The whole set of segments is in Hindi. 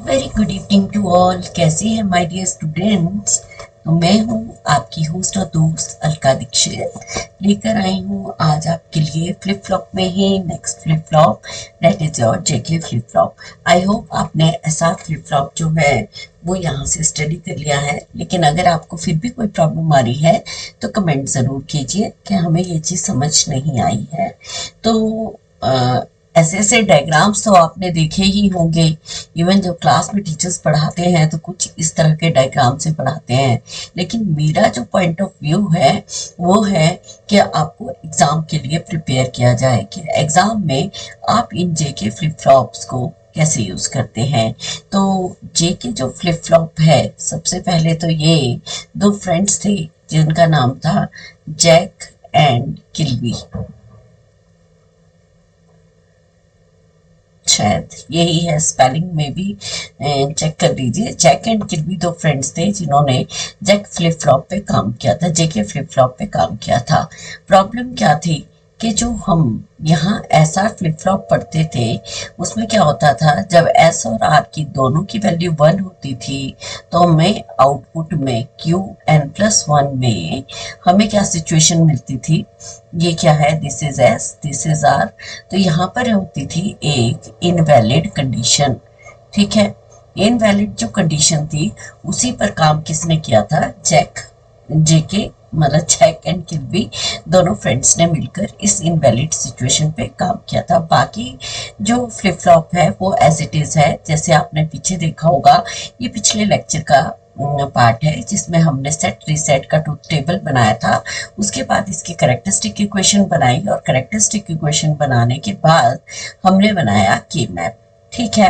Very good evening to all. कैसे हैं माय डियर स्टूडेंट्स। तो मैं हूँ आपकी होस्ट और दोस्त अलका दीक्षित, लेकर आई हूँ आज आपके लिए फ्लिप फ्लॉप में ही next flip flop, that is your JK flip flop. I hope आपने ऐसा फ्लिप फ्लॉप जो है वो यहाँ से स्टडी कर लिया है, लेकिन अगर आपको फिर भी कोई प्रॉब्लम आ रही है तो कमेंट ज़रूर कीजिए कि हमें ये चीज़ समझ नहीं आई है। तो ऐसे ऐसे डायग्राम्स तो आपने देखे ही होंगे। इवन जो क्लास में टीचर्स पढ़ाते हैं तो कुछ इस तरह के डायग्राम से पढ़ाते हैं, लेकिन मेरा जो पॉइंट ऑफ व्यू है वो है कि आपको एग्ज़ाम के लिए प्रिपेयर किया जाए कि एग्ज़ाम में आप इन जेके फ्लिप फ्लॉप्स को कैसे यूज़ करते हैं। तो जेके जो फ्लिप फ्लॉप है, सबसे पहले तो ये दो फ्रेंड्स थे जिनका नाम था जैक एंड किल्बी, शायद यही है, स्पेलिंग में भी चेक कर लीजिए। जैक एंड किल्बी दो फ्रेंड्स थे जिन्होंने जैक फ्लिप फ्लॉप पे काम किया था, जेके फ्लिप फ्लॉप पे काम किया था। प्रॉब्लम क्या थी कि जो हम यहाँ एस आर फ्लिप फ्लॉप पढ़ते थे उसमें क्या होता था, जब एस और आर की दोनों की वैल्यू 1 होती थी तो हमें आउटपुट में क्यू एन प्लस 1 में हमें क्या सिचुएशन मिलती थी, ये क्या है, this is S this is R, तो यहाँ पर होती थी एक इनवैलिड कंडीशन। ठीक है, इनवैलिड जो कंडीशन थी उसी पर काम किसने किया था, जेके मतलब जैक एंड किल्बी दोनों फ्रेंड्स ने मिलकर इस इनवैलिड सिचुएशन पे काम किया था। बाकी जो फ्लिप फ्लॉप है वो एज इट इज है, जैसे आपने पीछे देखा होगा। ये पिछले लेक्चर का पार्ट है जिसमें हमने सेट रीसेट का ट्रूथ टेबल बनाया था। उसके बाद इसकी कैरेक्टरिस्टिक इक्वेशन बनाई और कैरेक्टरिस्टिक इक्वेशन बनाने के बाद हमने बनाया के मैप। ठीक है,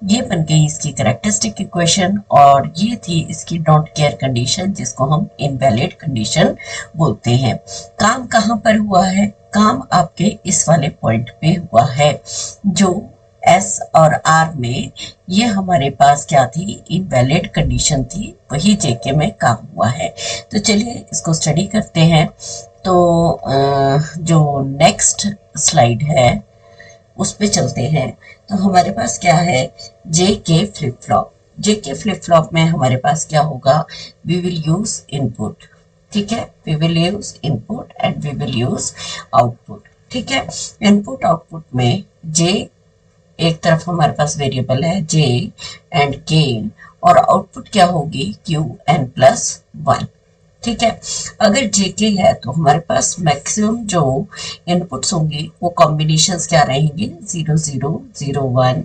ये बन गई इसकी कैरेक्टरिस्टिक इक्वेशन और ये थी इसकी डोंट केयर कंडीशन जिसको हम इनवैलिड कंडीशन बोलते हैं। काम कहाँ पर हुआ है, काम आपके इस वाले पॉइंट पे हुआ है, जो एस और आर में ये हमारे पास क्या थी, इनवैलिड कंडीशन थी, वही जेके में काम हुआ है। तो चलिए इसको स्टडी करते हैं। तो जो नेक्स्ट स्लाइड है उस पे चलते हैं। तो हमारे पास क्या है, जेके फ्लिप फ्लॉप। जेके फ्लिप फ्लॉप में हमारे पास क्या होगा, वी विल यूज इनपुट। ठीक है, we will use input and we will use output. ठीक है, इनपुट आउटपुट में जे एक तरफ हमारे पास वेरिएबल है जे एंड के, और आउटपुट क्या होगी, क्यू एन प्लस 1। ठीक है, अगर जेके है तो हमारे पास मैक्सिमम जो इनपुट्स होंगे वो कॉम्बिनेशंस क्या रहेंगे, 0 0 0 1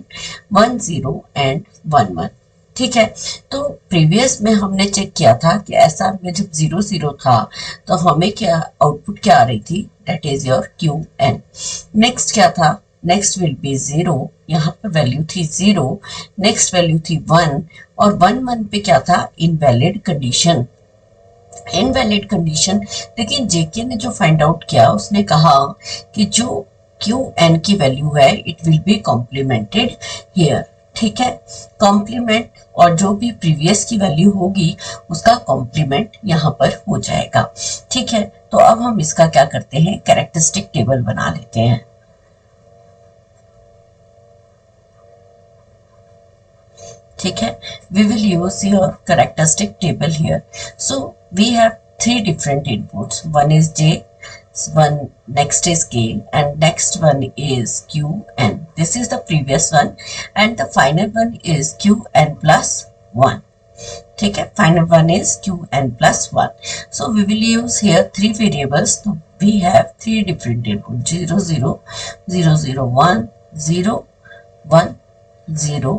1 0 एंड 1 1। ठीक है, तो प्रीवियस में हमने चेक किया था कि ऐसा में जब 0 0 था तो हमें क्या आउटपुट क्या आ रही थी, that is your Q N. Next क्या था, नेक्स्ट विल बी 0, यहाँ पर वैल्यू थी 0, नेक्स्ट वैल्यू थी 1 और 1 1 पे क्या था, इनवैलिड कंडीशन। इनवैलिड कंडीशन, लेकिन जेके ने जो फाइंड आउट किया उसने कहा कि जो क्यू एन की वैल्यू है it will be complimented here. ठीक है, कॉम्प्लीमेंट और जो भी प्रीवियस की वैल्यू होगी उसका कॉम्प्लीमेंट यहाँ पर हो जाएगा। ठीक है, तो अब हम इसका क्या करते हैं, कैरेक्टरिस्टिक टेबल बना लेते हैं। ठीक है, we will use your characteristic table here. So we have three different inputs. One is J, one next is K, and next one is Q N. This is the previous one, and the final one is Q N plus 1. ठीक है, final one is Q N plus 1. So we will use here three variables. So we have three different inputs, 0 0 0 0 1 0 1 0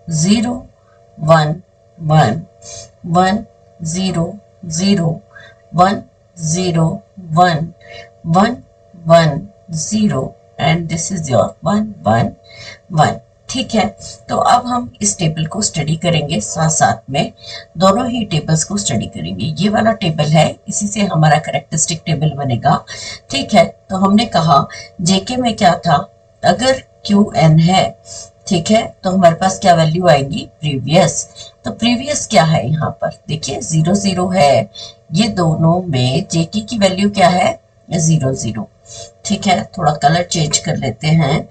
0 1 1 1 0 0 1 0 1 1 1 0 and this is your 1 1 1। ठीक है, तो अब हम इस टेबल को स्टडी करेंगे, साथ साथ में दोनों ही टेबल्स को स्टडी करेंगे। ये वाला टेबल है, इसी से हमारा कैरेक्टरिस्टिक टेबल बनेगा। ठीक है, तो हमने कहा जेके में क्या था, अगर क्यू एन है, ठीक है, तो हमारे पास क्या वैल्यू आएगी, प्रीवियस। तो प्रीवियस क्या है, यहाँ पर देखिए 0 0 है, ये दोनों में जेके की वैल्यू क्या है, 0 0। ठीक है, थोड़ा कलर चेंज कर लेते हैं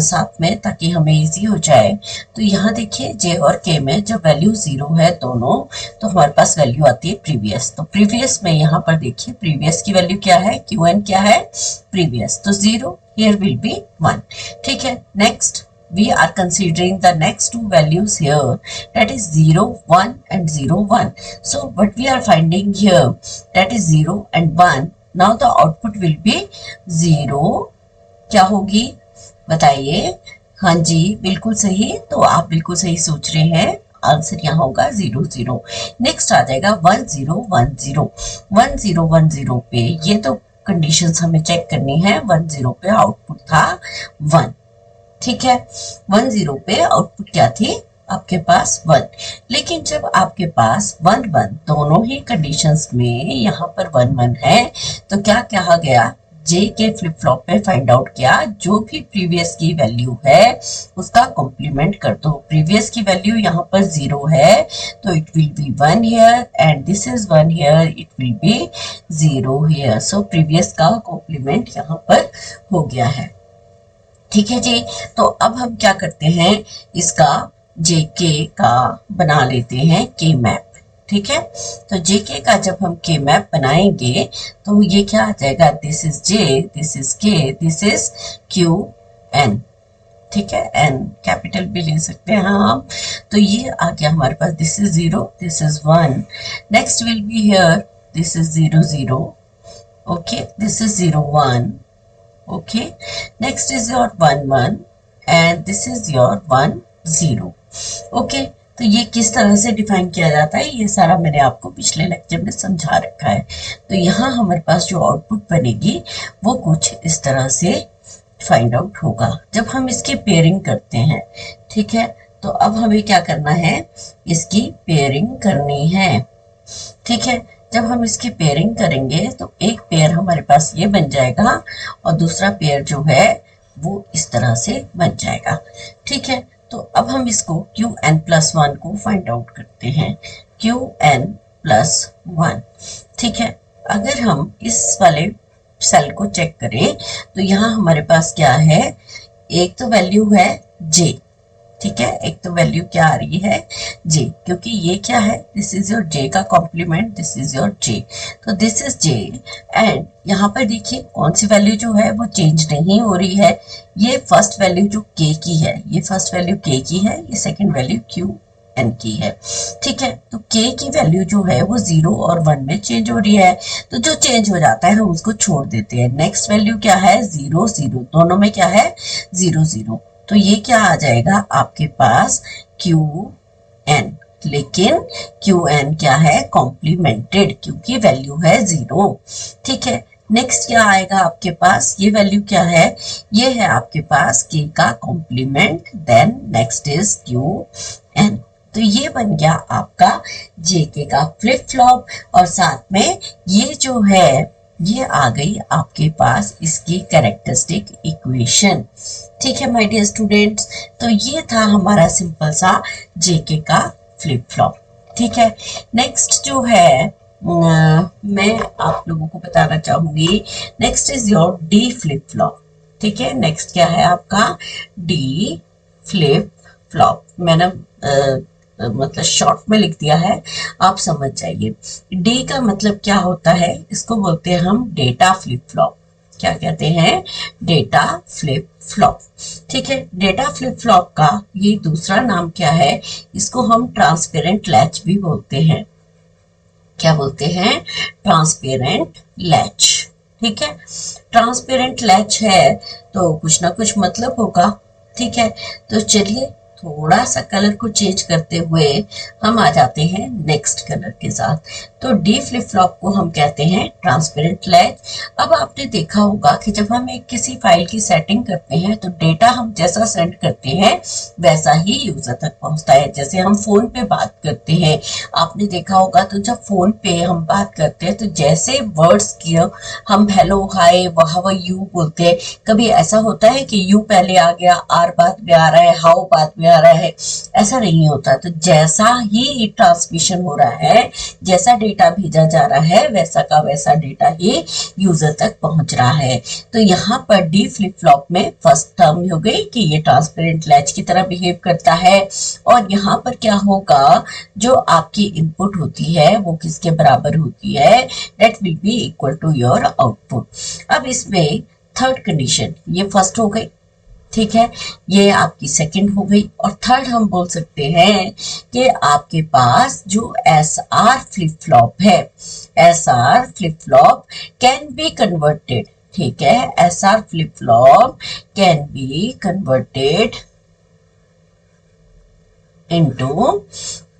साथ में ताकि हमें इजी हो जाए। तो यहाँ देखिए जे और के में जब वैल्यू 0 है दोनों, तो हमारे पास वैल्यू आती है प्रीवियस। तो प्रीवियस में यहाँ पर देखिए प्रीवियस की वैल्यू क्या है, क्यू एन क्या है, प्रीवियस, तो 0 हियर विल बी 1। ठीक है, next we are considering the next two values here, that is 0 1 and 0 1. So what we are finding here, that is 0 and 1. Now the output will be 0, क्या होगी बताइए। हाँ जी बिल्कुल सही, तो आप बिल्कुल सही सोच रहे हैं, आंसर यहाँ होगा 0 0। नेक्स्ट आ जाएगा 1 0 1 0। 1 0 1 0 पे ये तो कंडीशंस हमें चेक करनी है। 1 0 पे आउटपुट था 1, ठीक है, 1 0 पे आउटपुट क्या थी आपके पास 1। लेकिन जब आपके पास 1 1 दोनों ही कंडीशंस में यहाँ पर 1 1 है, तो क्या कहा गया, जे के फ्लिप फ्लॉप पे फाइंड आउट किया जो भी प्रीवियस की वैल्यू है उसका कॉम्प्लीमेंट कर दो। प्रीवियस की वैल्यू यहाँ पर 0 है तो it will be 1 here and this is 1 here, it will be 0 here. So previous का कॉम्प्लीमेंट यहाँ पर हो गया है। ठीक है जी, तो अब हम क्या करते हैं, इसका जेके का बना लेते हैं के मैप। ठीक है, तो जेके का जब हम के मैप बनाएंगे तो ये क्या आ जाएगा, this is J, this is के, दिस इज क्यू एन। ठीक है, एन कैपिटल भी ले सकते हैं हम। तो ये आ गया हमारे पास, this is 0, this is 1, next will be here, this is 0 0, okay, this is 0 1, okay, next is your 1 1 and this is your 1 0, okay। तो ये किस तरह से डिफाइन किया जाता है ये सारा मैंने आपको पिछले लेक्चर में समझा रखा है। तो यहाँ हमारे पास जो आउटपुट बनेगी वो कुछ इस तरह से फाइंड आउट होगा जब हम इसकी पेयरिंग करते हैं। ठीक है, तो अब हमें क्या करना है, इसकी पेयरिंग करनी है। ठीक है, जब हम इसकी पेयरिंग करेंगे तो एक पेयर हमारे पास ये बन जाएगा और दूसरा पेयर जो है वो इस तरह से बन जाएगा। ठीक है, तो अब हम इसको Qn+1 को फाइंड आउट करते हैं, Qn+1। ठीक है, अगर हम इस वाले सेल को चेक करें तो यहाँ हमारे पास क्या है, एक तो वैल्यू है J। ठीक है, एक तो वैल्यू क्या आ रही है J, क्योंकि ये क्या है, दिस इज योर J का complement, this is your J, तो दिस इज J। एंड यहाँ पर देखिए कौन सी वैल्यू जो है वो चेंज नहीं हो रही है, ये फर्स्ट वैल्यू जो K की है, ये फर्स्ट वैल्यू K की है, ये सेकंड वैल्यू Qn की है। ठीक है, तो K की वैल्यू जो है वो 0 और 1 में चेंज हो रही है, तो जो चेंज हो जाता है हम उसको छोड़ देते हैं। नेक्स्ट वैल्यू क्या है, 0 0, दोनों में क्या है 0 0, तो ये क्या आ जाएगा आपके पास Qn, लेकिन Qn क्या है, कॉम्प्लीमेंटेड, क्योंकि वैल्यू है 0। ठीक है, नेक्स्ट क्या आएगा आपके पास, ये वैल्यू क्या है, ये है आपके पास K का complement, then next is Qn। तो ये बन गया आपका JK का फ्लिप फ्लॉप और साथ में ये जो है ये आ गई आपके पास इसकी कैरेक्टरिस्टिक इक्वेशन। ठीक है माय डियर स्टूडेंट्स, तो ये था हमारा सिंपल सा जेके का फ्लिप फ्लॉप। ठीक है, नेक्स्ट जो है मैं आप लोगों को बताना चाहूंगी, next is your D flip flop. ठीक है, नेक्स्ट क्या है आपका डी फ्लिप फ्लॉप। मैंने मतलब शॉर्ट में लिख दिया है, आप समझ जाइए। डी का मतलब क्या होता है, इसको बोलते हैं हम डेटा फ्लिप फ्लॉप। क्या कहते हैं, डेटा फ्लिप फ्लॉप। ठीक है, डेटा फ्लिप फ्लॉप का ये दूसरा नाम क्या है, इसको हम ट्रांसपेरेंट लैच भी बोलते हैं। क्या बोलते हैं, ट्रांसपेरेंट लैच। ठीक है, ट्रांसपेरेंट लैच है तो कुछ ना कुछ मतलब होगा। ठीक है, तो चलिए थोड़ा सा कलर को चेंज करते हुए हम आ जाते हैं नेक्स्ट कलर के साथ। तो डी फ्लिप फ्लॉप को हम कहते हैं ट्रांसपेरेंट लैच। अब आपने देखा होगा कि जब हम एक किसी फाइल की सेटिंग करते हैं तो डेटा हम जैसा सेंड करते हैं वैसा ही यूजर तक पहुंचता है। जैसे हम फोन पे बात करते हैं, आपने देखा होगा, तो जब फोन पे हम बात करते हैं तो जैसे वर्ड्स की हम hello hi how are you बोलते हैं, कभी ऐसा होता है कि यू पहले आ गया, आर बाद में आ रहा है, हाउ बाद में आ रहा है, ऐसा नहीं होता। तो जैसा ही ट्रांसमिशन हो रहा है, जैसा डेटा भेजा जा रहा है, वैसा का वैसा डेटा ही यूजर तक पहुंच रहा है। तो यहाँ पर डी फ्लिप फ्लॉप में फर्स्ट टर्म हो गई कि ये ट्रांसपेरेंट लैच की तरह बिहेव करता है, और यहाँ पर क्या होगा, जो आपकी इनपुट होती है वो किसके बराबर होती है, that will be equal to your output. अब इसमें थर्ड कंडीशन, ये फर्स्ट हो गई, ठीक है, ये आपकी सेकंड हो गई, और थर्ड हम बोल सकते हैं कि आपके पास जो एस आर फ्लिप फ्लॉप है, S R flip flop can be converted, ठीक है, S R flip flop can be converted into,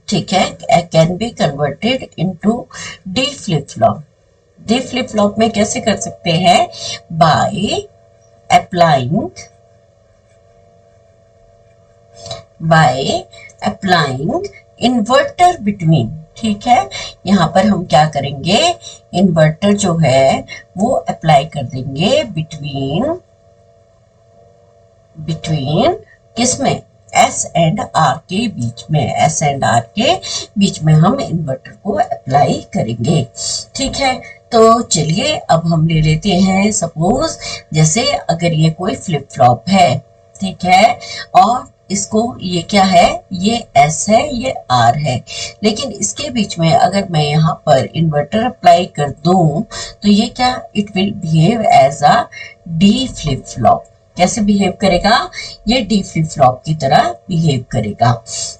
ठीक है, can be converted into D flip flop. D flip flop में कैसे कर सकते हैं, बाय अप्लाइंग इन्वर्टर बिटवीन, ठीक है, यहाँ पर हम क्या करेंगे, इन्वर्टर जो है वो अप्लाई कर देंगे बिटवीन किसमें, एस एंड आर के बीच में, एस एंड आर के बीच में हम इन्वर्टर को अप्लाई करेंगे, ठीक है। तो चलिए अब हम ले लेते हैं, सपोज जैसे अगर ये कोई फ्लिप फ्लॉप है, ठीक है, और इसको ये क्या है, ये एस है, ये आर है, लेकिन इसके बीच में अगर मैं यहाँ पर इन्वर्टर अप्लाई कर दूं तो ये क्या, it will behave as a D flip flop. कैसे बिहेव करेगा, ये डी फ्लिप फ्लॉप की तरह बिहेव करेगा,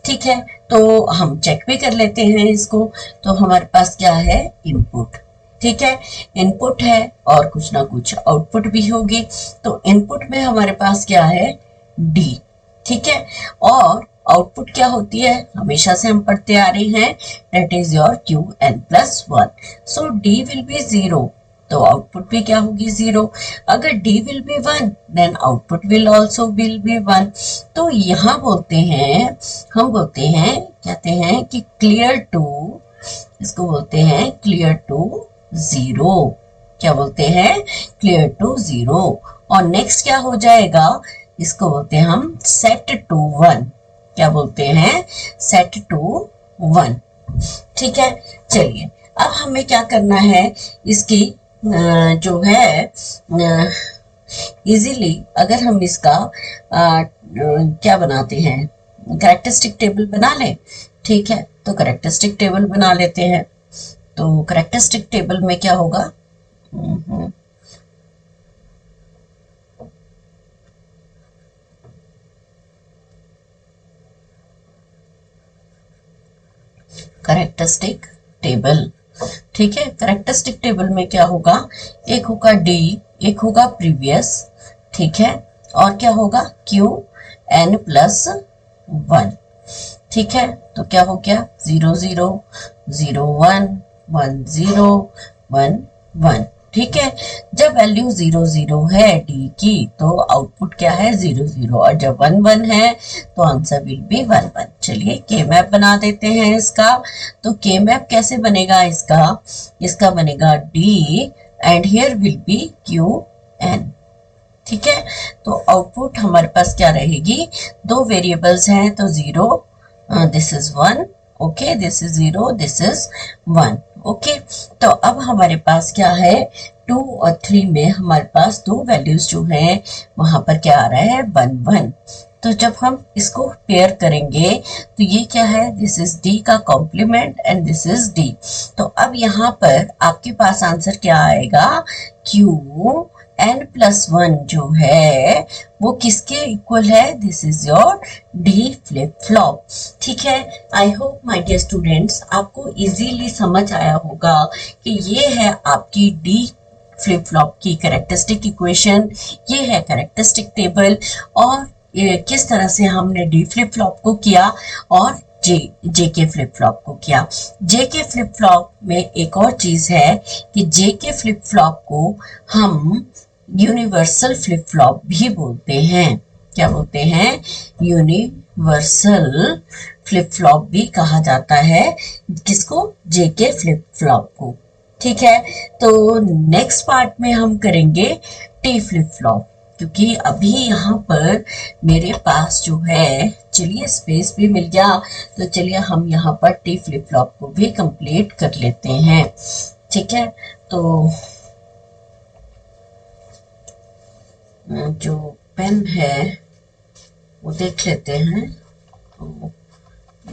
ठीक है। तो हम चेक भी कर लेते हैं इसको। तो हमारे पास क्या है, इनपुट, ठीक है, इनपुट है और कुछ ना कुछ आउटपुट भी होगी। तो इनपुट में हमारे पास क्या है, डी, ठीक है, और आउटपुट क्या होती है, हमेशा से हम पढ़ते आ रहे हैं, that is your Q N plus one. So D will be zero, तो आउटपुट भी क्या होगी, जीरो। अगर D will be one, then output will also will be one. तो यहाँ बोलते हैं, हम बोलते हैं, कहते हैं कि क्लियर टू, इसको बोलते हैं क्लियर टू जीरो। क्या बोलते हैं, क्लियर टू जीरो। और नेक्स्ट क्या हो जाएगा, इसको बोलते हैं हम सेट टू वन। क्या बोलते हैं, सेट टू वन, ठीक है। चलिए अब हमें क्या करना है, इसकी जो है इजीली अगर हम इसका क्या बनाते हैं, कैरेक्टरिस्टिक टेबल बना लें, ठीक है। तो कैरेक्टरिस्टिक टेबल बना लेते हैं। तो कैरेक्टरिस्टिक टेबल में क्या होगा, कैरेक्टरिस्टिक टेबल, ठीक है। कैरेक्टरिस्टिक टेबल में क्या होगा, एक होगा डी, एक होगा प्रीवियस, ठीक है, और क्या होगा क्यू एन प्लस वन, ठीक है। तो क्या हो गया, 0 0 0 1 1 0 1 1, ठीक है। जब वैल्यू 0 0 है डी की, तो आउटपुट क्या है, 0 0, और जब 1 1 है तो आंसर विल बी 1 1। चलिए के मैप बना देते हैं इसका। तो के मैप कैसे बनेगा इसका बनेगा D and here will be Q N, ठीक है। तो आउटपुट हमारे पास क्या रहेगी, दो वेरिएबल्स हैं, तो 0, this is 1, okay, this is 0, this is 1, okay. तो अब हमारे पास क्या है, 2 और 3 में हमारे पास दो वैल्यूज जो हैं वहां पर क्या आ रहा है, 1 1। तो जब हम इसको पेयर करेंगे तो ये क्या है, दिस इज डी का complement and this is D. तो अब यहाँ पर आपके पास आंसर क्या आएगा, क्यू एन प्लस वन जो है वो किसके इक्वल है, this is your D flip flop, ठीक है। I hope my dear students आपको इजीली समझ आया होगा कि ये है आपकी डी फ्लिप फ्लॉप की कैरेक्टरिस्टिक इक्वेशन, ये है कैरेक्टरिस्टिक टेबल, और किस तरह से हमने डी फ्लिप फ्लॉप को किया और जे के फ्लिप फ्लॉप को किया। जे के फ्लिप फ्लॉप में एक और चीज है कि जे के फ्लिप फ्लॉप को हम यूनिवर्सल फ्लिप फ्लॉप भी बोलते हैं। क्या बोलते हैं, यूनिवर्सल फ्लिप फ्लॉप भी कहा जाता है किसको, जे के फ्लिप फ्लॉप को, ठीक है। तो नेक्स्ट पार्ट में हम करेंगे टी फ्लिप फ्लॉप। क्योंकि अभी यहाँ पर मेरे पास जो है, चलिए स्पेस भी मिल गया, तो चलिए हम यहाँ पर टी फ्लिप फ्लॉप को भी कंप्लीट कर लेते हैं। ठीक है, तो जो पेन है वो देख लेते हैं।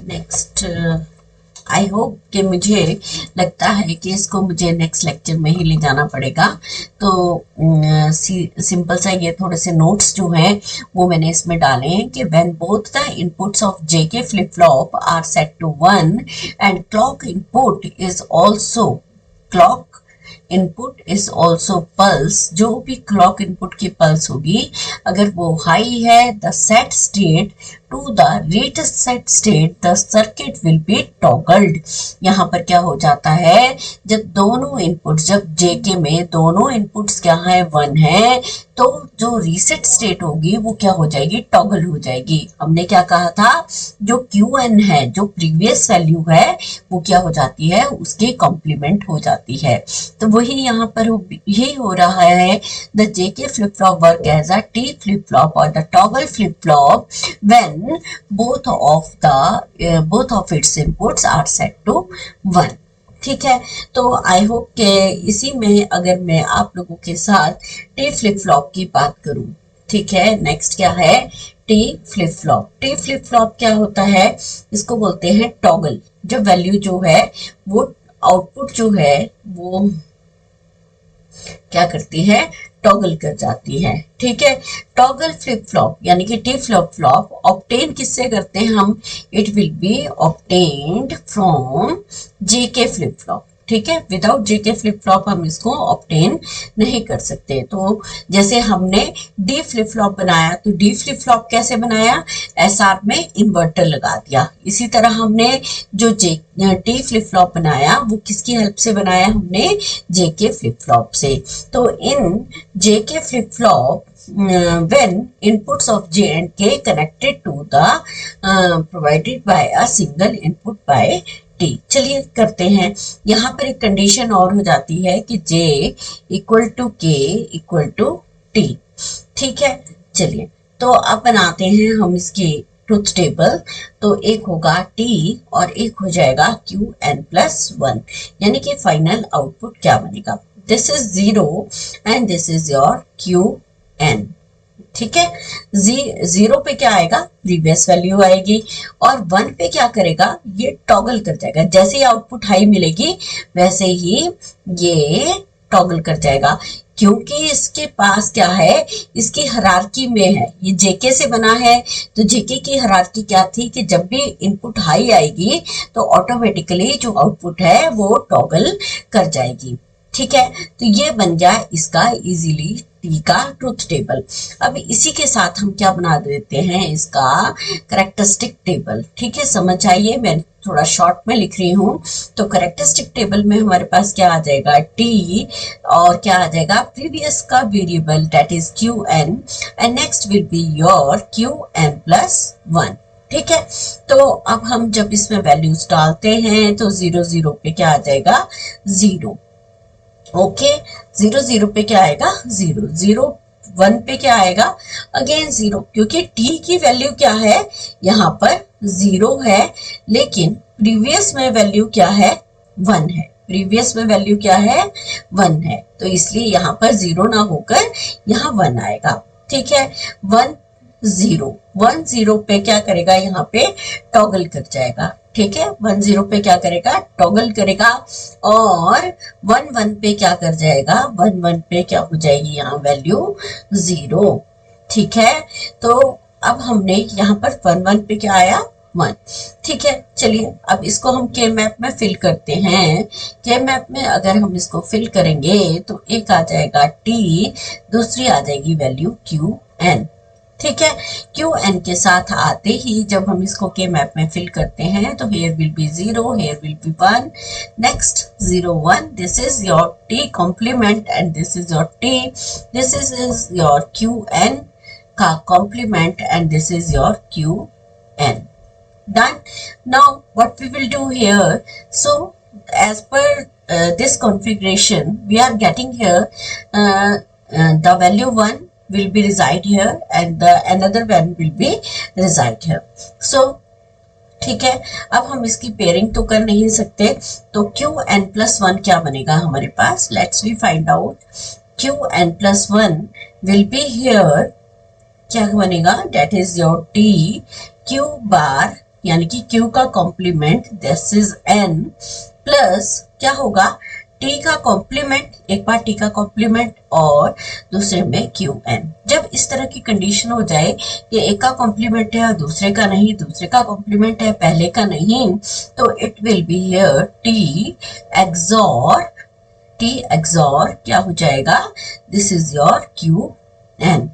नेक्स्ट, आई होप कि मुझे लगता है कि इसको मुझे नेक्स्ट लेक्चर में ही ले जाना पड़ेगा। तो सिंपल सा ये थोड़े से नोट्स जो हैं वो मैंने इसमें डाले हैं कि when both the inputs of JK flip flop are set to 1 and clock input is also pulse, जो भी क्लॉक इनपुट की पल्स होगी अगर वो हाई है, the set state to the rate set state the circuit will be toggled. यहाँ पर क्या हो जाता है, जब दोनों इनपुट्स, जब जेके में दोनों इनपुट्स क्या है, 1 है, तो जो रीसेट स्टेट होगी वो क्या हो जाएगी, टॉगल हो जाएगी। हमने क्या कहा था, जो क्यू एन है, जो प्रीवियस वैल्यू है वो क्या हो जाती है, उसके कॉम्प्लीमेंट हो जाती है। तो वही यहाँ पर यही हो रहा है, the JK flip flop work as a T flip flop और the toggle flip flop when both of its inputs are set to 1। ठीक है, तो आई होप के इसी में अगर मैं आप लोगों के साथ टी फ्लिप फ्लॉप की बात करूं। ठीक है, नेक्स्ट क्या है, T flip flop. T flip flop क्या होता है, इसको बोलते हैं टॉगल। जब वैल्यू जो है वो आउटपुट जो है वो क्या करती है, टॉगल कर जाती है। ठीक है, टॉगल फ्लिप फ्लॉप यानी कि टी फ्लिप फ्लॉप ऑब्टेन किससे करते हैं हम, it will be obtained from JK flip flop. ठीक है, विदाउट जेके फ्लिप फ्लॉप हम इसको ऑब्टेन नहीं कर सकते। तो जैसे हमने डी फ्लिप फ्लॉप बनाया, तो डी फ्लिप फ्लॉप कैसे बनाया, एसआर में इन्वर्टर लगा दिया। इसी तरह हमने जो टी फ्लिप फ्लॉप बनाया वो किसकी हेल्प से बनाया, हमने जेके फ्लिप फ्लॉप से। तो इन JK flip flop when inputs of J and K connected to the provided by a single input by T। चलिए करते हैं, यहाँ पर एक कंडीशन और हो जाती है कि J equal to K equal to T। ठीक है, चलिए तो अब बनाते हैं हम इसकी ट्रुथ टेबल। तो एक होगा T और एक हो जाएगा Qn+1, यानी कि फाइनल आउटपुट क्या बनेगा, this is 0 and this is your Qn। ठीक है, 0 पे क्या आएगा, प्रीवियस वैल्यू आएगी, और 1 पे क्या करेगा, ये टॉगल कर जाएगा। जैसे ही आउटपुट हाई मिलेगी वैसे ही ये टॉगल कर जाएगा, क्योंकि इसके पास क्या है, इसकी हायरार्की में है, ये जेके से बना है। तो जेके की हायरार्की क्या थी कि जब भी इनपुट हाई आएगी तो ऑटोमेटिकली जो आउटपुट है वो टॉगल कर जाएगी। ठीक है, तो ये बन गया इसका इजीली टी का ट्रुथ टेबल। अब इसी के साथ हम क्या बना देते हैं, इसका कैरेक्टरिस्टिक टेबल। ठीक है, समझ आइए, मैं थोड़ा शॉर्ट में लिख रही हूँ। तो कैरेक्टरिस्टिक टेबल में हमारे पास क्या आ जाएगा, टी, और क्या आ जाएगा, प्रीवियस का variable that is Qn, and next will be your Qn+1। ठीक है, तो अब हम जब इसमें वैल्यूज डालते हैं तो 0 0 पे क्या आ जाएगा, 0। ओके, 0 0 पे क्या आएगा, 0 0 1 पे क्या आएगा, अगेन 0, क्योंकि t की वैल्यू क्या है, यहाँ पर 0 है, लेकिन प्रीवियस में वैल्यू क्या है, 1 है। प्रीवियस में वैल्यू क्या है, 1 है, तो इसलिए यहाँ पर 0 ना होकर यहाँ 1 आएगा। ठीक है, 1 0 पे क्या करेगा, यहाँ पे टॉगल कर जाएगा। ठीक है, 1 0 पे क्या करेगा, टॉगल करेगा, और 1 1 पे क्या कर जाएगा, 1 1 पे क्या हो जाएगी यहाँ वैल्यू 0। ठीक है, तो अब हमने यहाँ पर 1 1 पे क्या आया, 1। ठीक है, चलिए अब इसको हम के मैप में फिल करते हैं। के मैप में अगर हम इसको फिल करेंगे तो एक आ जाएगा t, दूसरी आ जाएगी वैल्यू Qn। ठीक है, Qn के साथ आते ही जब हम इसको के मैप में फिल करते हैं तो here will be 0, here will be 1, next 0 1, this is your t complement and this is your t, this is your Qn का complement and this is your Qn। Done. Now what we will do here, so as per this configuration we are getting here the value 1, will be reside here and the another one will be reside here. So ठीक है, अब हम इसकी पेयरिंग तो कर नहीं सकते, तो Qn+1 क्या बनेगा हमारे पास, let's we find out. Qn+1 will be here, क्या बनेगा, that is your T Q bar, यानी कि Q का complement this is N plus क्या होगा, टी का कॉम्प्लीमेंट, एक बार टी का कॉम्प्लीमेंट और दूसरे में Qn. जब इस तरह की कंडीशन हो जाए कि एक का कॉम्प्लीमेंट है और दूसरे का नहीं, दूसरे का कॉम्प्लीमेंट है पहले का नहीं, तो it will be here T XOR क्या हो जाएगा, दिस इज योर Qn.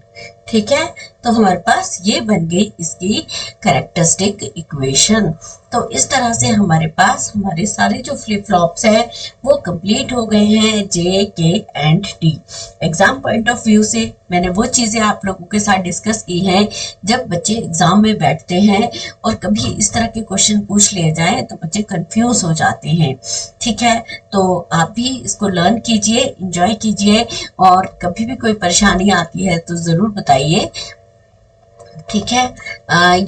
ठीक है, तो हमारे पास ये बन गई इसकी कैरेक्टरिस्टिक इक्वेशन. तो इस तरह से हमारे पास हमारे सारे जो फ्लिप फ्लॉप्स हैं वो कंप्लीट हो गए हैं जे, के and T. Exam point of view से मैंने वो चीज़ें आप लोगों के साथ डिस्कस की हैं. जब बच्चे एग्जाम में बैठते हैं और कभी इस तरह के क्वेश्चन पूछ लिए जाए तो बच्चे कंफ्यूज हो जाते हैं. ठीक है, तो आप भी इसको लर्न कीजिए, इंजॉय कीजिए, और कभी भी कोई परेशानी आती है तो ज़रूर बताइए. ठीक है,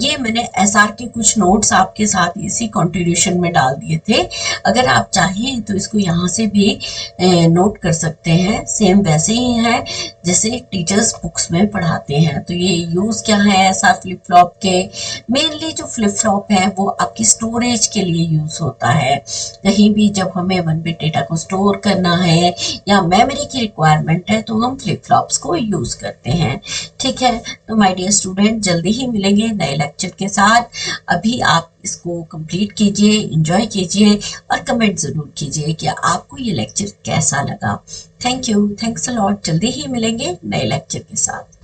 ये मैंने एसआर के कुछ नोट्स आपके साथ इसी कंट्रीब्यूशन में डाल दिए थे. अगर आप चाहें तो इसको यहाँ से भी नोट कर सकते हैं. सेम वैसे ही है जैसे टीचर्स बुक्स में पढ़ाते हैं. तो ये यूज़ क्या है एसआर फ्लिप फ्लॉप के, मेनली जो फ्लिप फ्लॉप है वो आपकी स्टोरेज के लिए यूज़ होता है. कहीं भी जब हमें 1 बिट डेटा को स्टोर करना है या मेमोरी की रिक्वायरमेंट है तो हम फ्लिप फ्लॉप्स को यूज़ करते हैं. ठीक है, तो माय डियर स्टूडेंट, जल्दी ही मिलेंगे नए लेक्चर के साथ. अभी आप इसको कंप्लीट कीजिए, एंजॉय कीजिए और कमेंट ज़रूर कीजिए कि आपको ये लेक्चर कैसा लगा. Thank you, thanks a lot. जल्दी ही मिलेंगे नए लेक्चर के साथ.